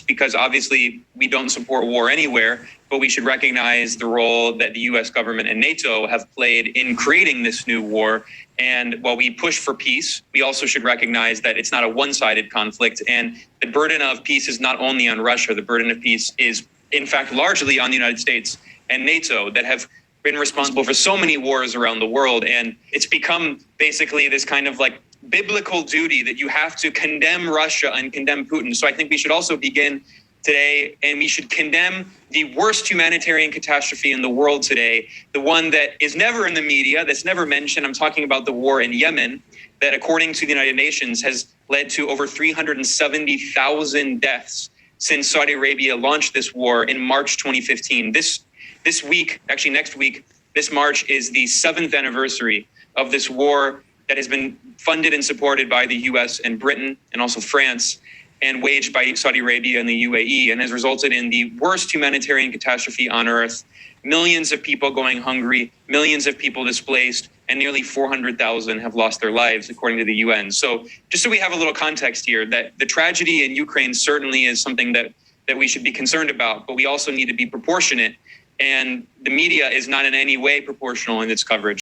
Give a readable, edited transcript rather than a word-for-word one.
because obviously we don't support war anywhere, but we should recognize the role that the US government and NATO have played in creating this new war. And while we push for peace, we also should recognize that it's not a one-sided conflict. And the burden of peace is not only on Russia, the burden of peace is in fact largely on the United States and NATO that have been responsible for so many wars around the world. And it's become basically this kind of like biblical duty that you have to condemn Russia and condemn Putin. So I think we should also begin today, and we should condemn the worst humanitarian catastrophe in the world today, the one that is never in the media, that's never mentioned. I'm talking about the war in Yemen, that according to the United Nations has led to over 370,000 deaths since Saudi Arabia launched this war in March 2015. This week, actually next week, this March is the 7th anniversary of this war that has been funded and supported by the US and Britain and also France, and waged by Saudi Arabia and the UAE, and has resulted in the worst humanitarian catastrophe on earth. Millions of people going hungry, millions of people displaced, and nearly 400,000 have lost their lives, according to the UN. So just so we have a little context here, that the tragedy in Ukraine certainly is something that we should be concerned about, but we also need to be proportionate. And the media is not in any way proportional in its coverage.